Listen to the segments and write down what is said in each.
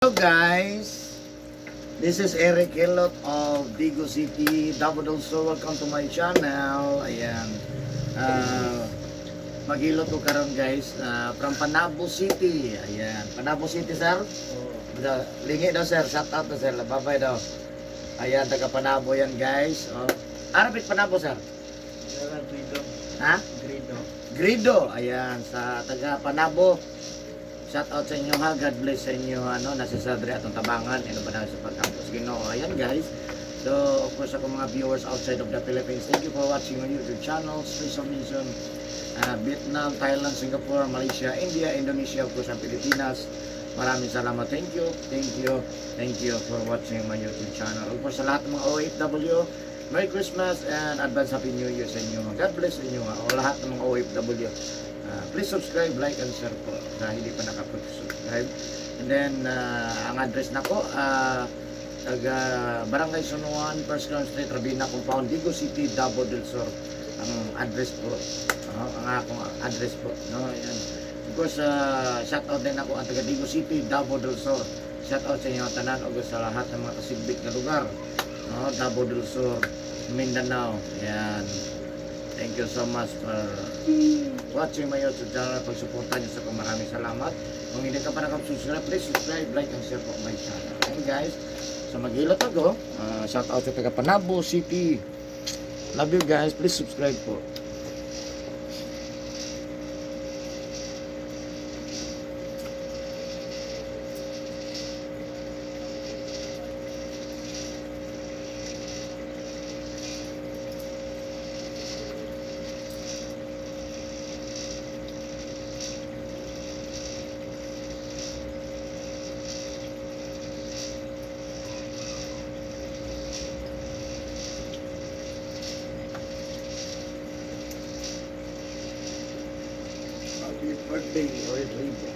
Hello guys, this is Eric Hilot of Digo City, Davao So welcome to my channel. Ayan, maghilot ko karon guys from Panabo City. Ayan, Panabo City sir. Lingi daw sir, shout out to sir, babay daw. Ayan, taga Panabo yan guys. Arabit Panabo sir. Grido. Ha? Grido. Grido. Ayan, sa taga Panabo. Shout out sa inyo ha, God bless sa inyo nasa Sadre atong tabangan, ba na sa pagkampos Ginoo. Ayan guys. So of course ako mga viewers outside of the Philippines, thank you for watching my YouTube channel, Special Mission, Vietnam, Thailand, Singapore, Malaysia, India, Indonesia, of course ang Pilipinas. Maraming salamat, thank you for watching my YouTube channel. Of course sa lahat ng mga OFW, Merry Christmas and Advance Happy New Year sa inyo. God bless sa inyo o lahat ng mga OFW. Please subscribe, like, and share po na hindi pa nakapag-subscribe. And then, ang address na po, taga Barangay Sunuan, First Ground Street, Rabina Compound, Digo City, Davao del Sur. Ang address po, ang akong address po. No? Ayan. Of course, shout out din ako ang taga Digo City, Davao del Sur. Shout out sa inyo tanan o sa lahat ng mga kasigbik na lugar. No? Davao del Sur, Mindanao. Ayan. Thank you so much for watching my YouTube channel. Pagsuporta niyo sa ko, maraming salamat. Kung hindi ka pa nakapag-subscribe, please subscribe, like, and share po my channel. And guys, sa maghilot ako, shout out sa taga Panabo City. Love you guys, please subscribe po. Happy birthday, Rodrigo.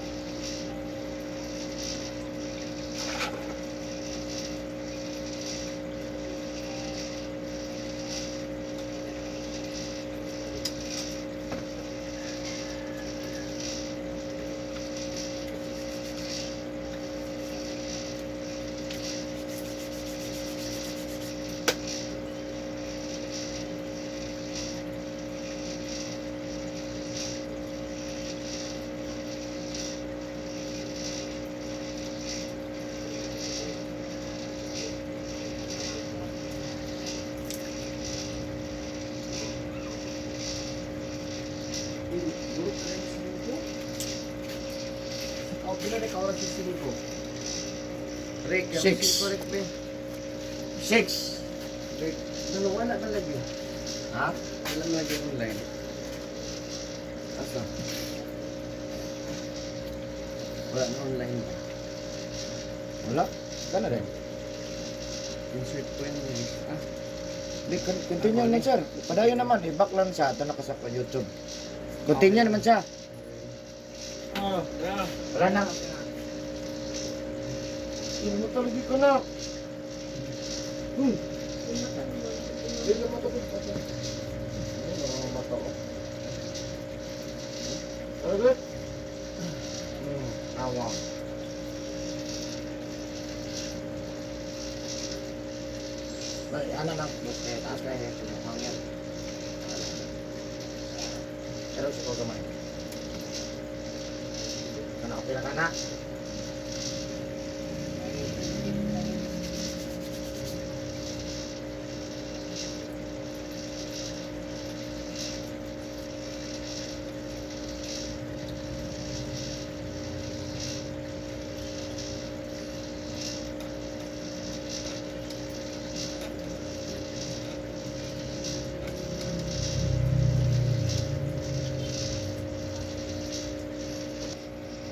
Pila na ka oras sa sinipo? Rick, 6. correct ba? 6. Rick, dalawa na lagi. Ha? Wala na lagi online. Asa? Wala na online. Wala? Kana rin. Insert ko yun. Di, continue na sir. Padayon naman, i-back lang siya. Ito nakasap sa YouTube. Continue naman siya. Wala na. Ino talaga ko na. Hindi na matapos pa siya. Ano mga mata ko? Ano? Awa. Ano lang, taas na yun. Hangyan. Pero si Koga man. Nakapila ka na.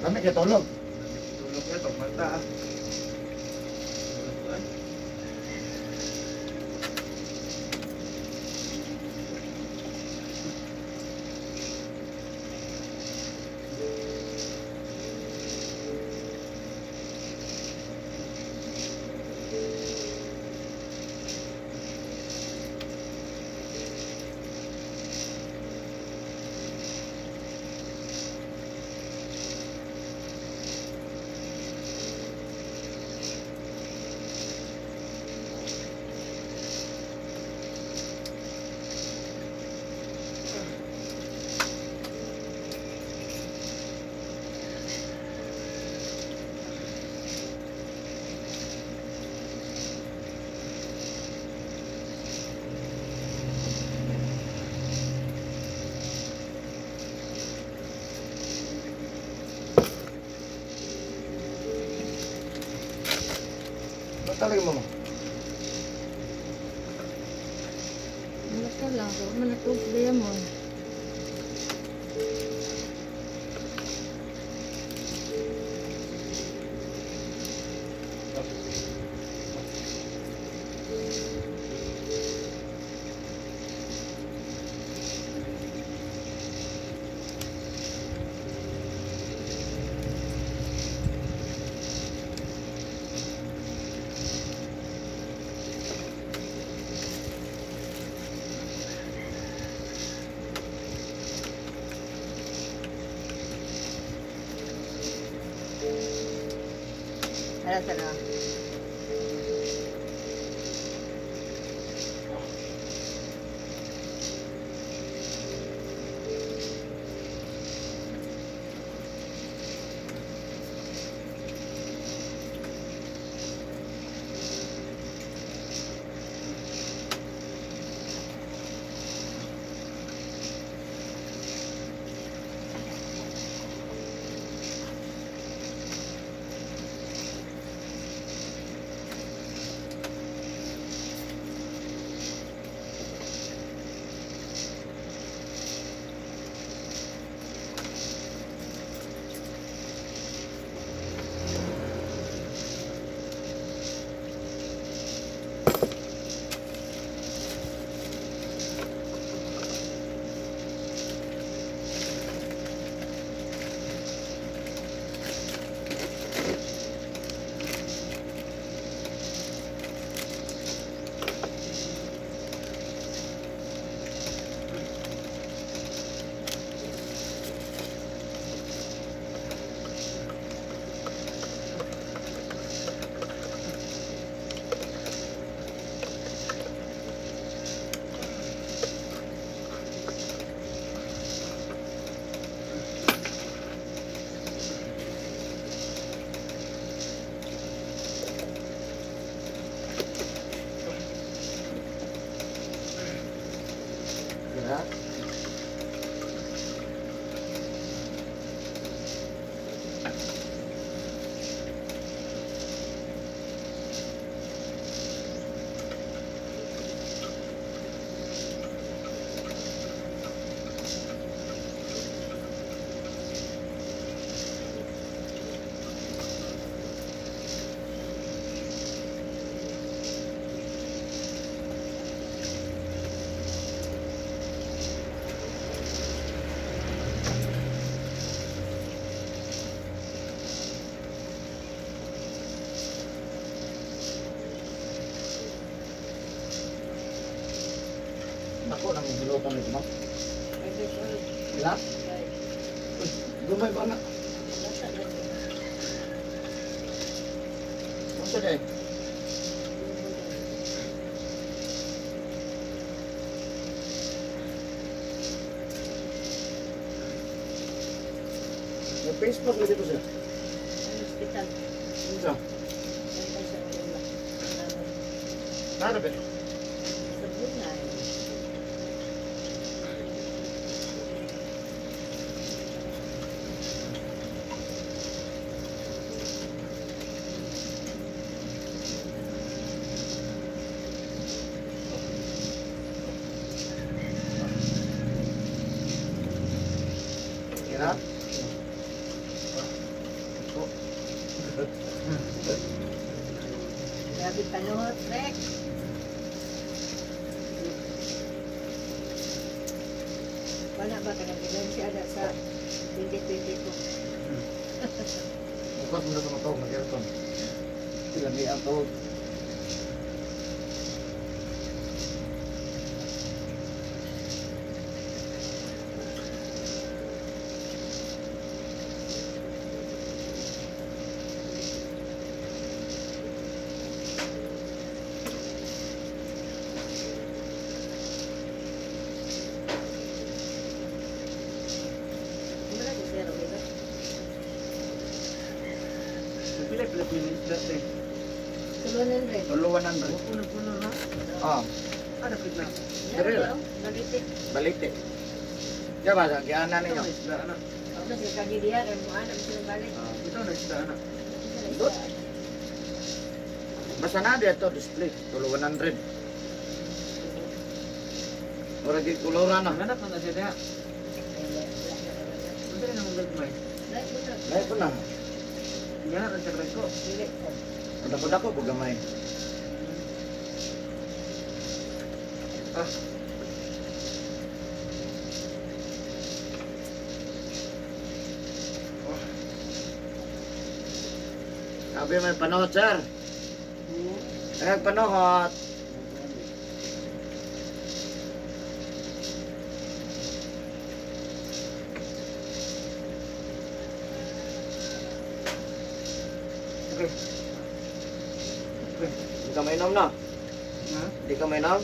Lami kayo tulog. Tulog na itong mata. Talaga mo. Wala ka lang. Huwag mo natugli mo. Wala talaga. Kira. Ako nang gilutan nito, ma'am. Pwede ko. Kira. Uy, gumay ba na? Unsa day? Yung Facebook na dito siya. Hospital. Unsa? Bantay sa ulo. Nara ba? Sa bunay. Kira. Grabe panuhot, Rex. Wala ba ka nag-ilan siya na sa 2022? Bukas mo na tumatawag ng aircon. Sila may ang tawag. Wala ko zero, diba? Pila dati. Tulunan rin. Tulo 100. Puno-puno na. Ah, Ano pigna? Dire Meron lang. daw, nalitik. balite. Diya ba, giana Ito ninyo. na isda anak. Tapos yung kagidihan, ang mga anak sila balik. Ito na isda anak. Dot. Basta na dito display, tulo 100. Ora di kulura na. Hanap na siya diha. Unsa na mong gagmay? Lahi po na. Yan ang sakray ko. Dili ko. Dako-dako po gamay. Ah. Sabi may panahot, sir. Ay, panahot. Okay. Okay. Di ka mainom na. Ha? Di ka mainom.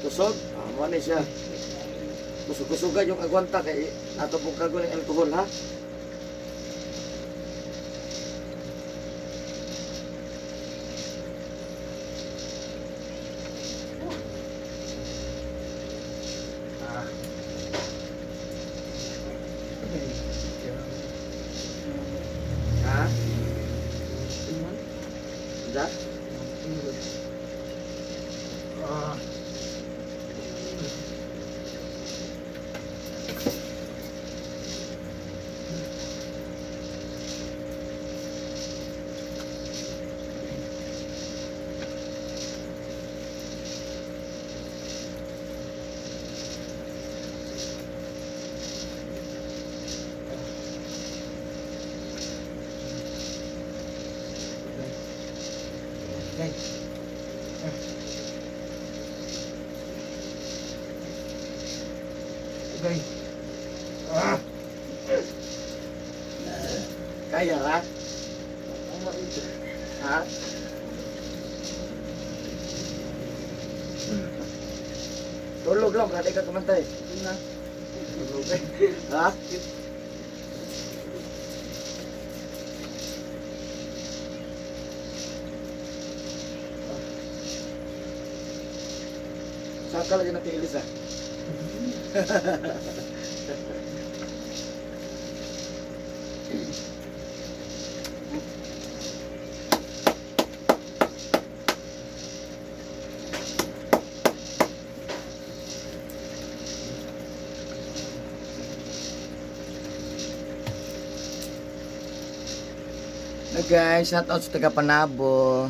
Kusog. Mo ni siya. Kusog-kusugan yung agwanta kay ato pong kagon ng alcohol, ha? Ah. Ha? Tingnan. Da? Ah. Okay. Okay. Ah. Kaya, ha? Ha? Tulog lang, kada ka kumantay. Na. Tulog eh. Ha? Saan ka lagi natiilis, ha? Hey guys, shout out sa taga Panabo.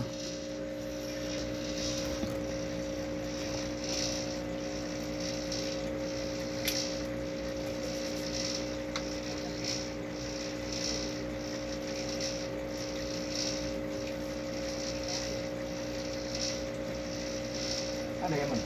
Ano yan man?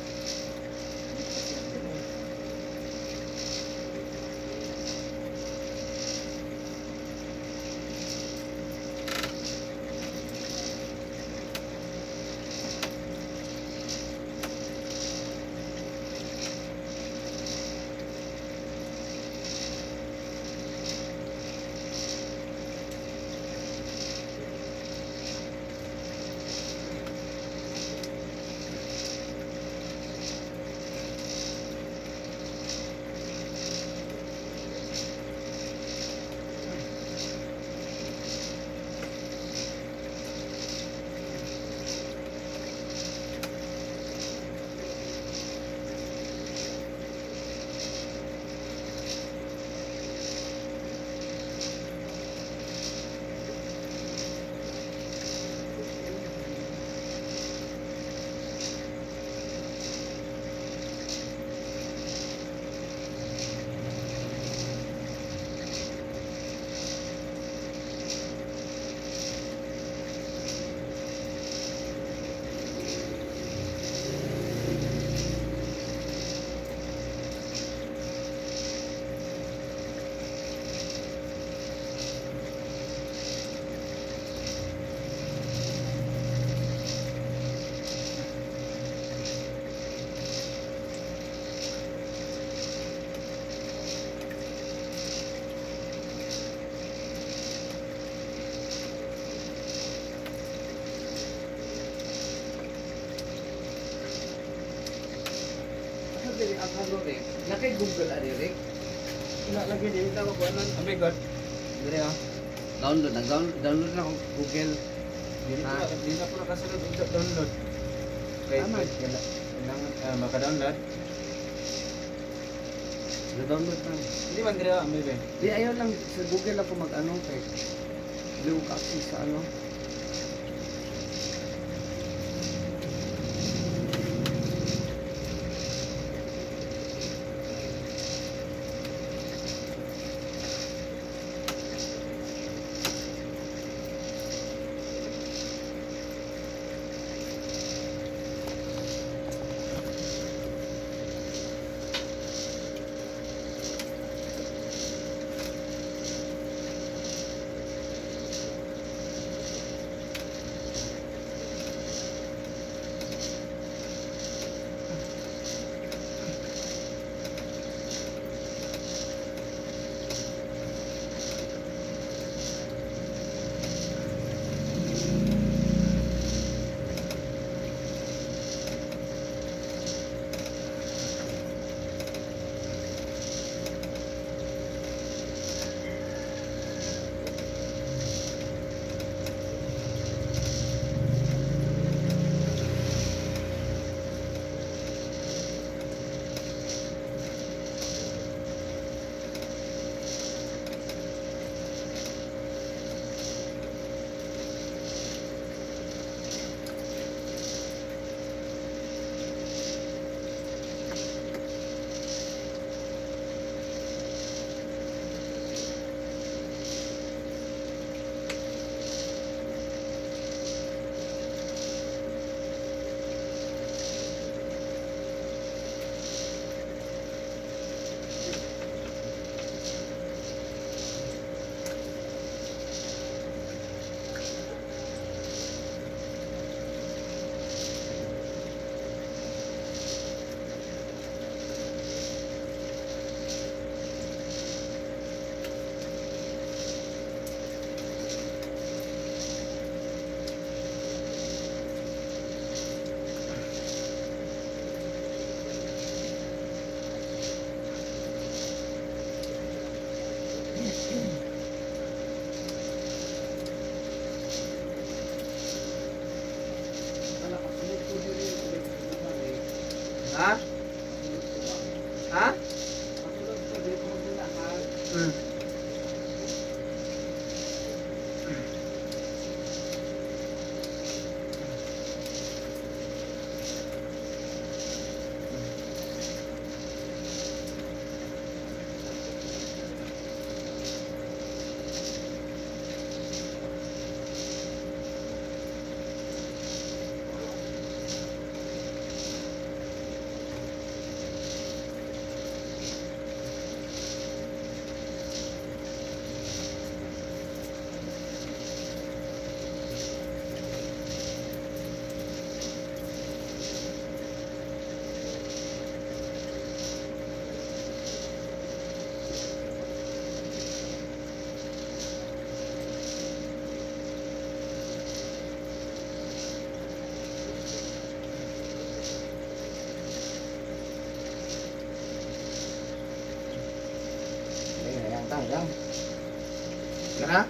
Dili ang halo rin. Nakay Google ani rin. Wala lagi din tawo ko nan. Oh my god. Dili ah. Download na ako Google. Di na po nakasunod yung download. Tama. Kailangan maka-download. Na-download na. Hindi man dira may ben. Di ayaw lang sa Google ako mag-ano kay Liwag access sa ano. Ha? Ha? Hmm. Ayan tayang. Kana?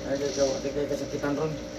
Ay, gawa, di kayo kasakitan ron.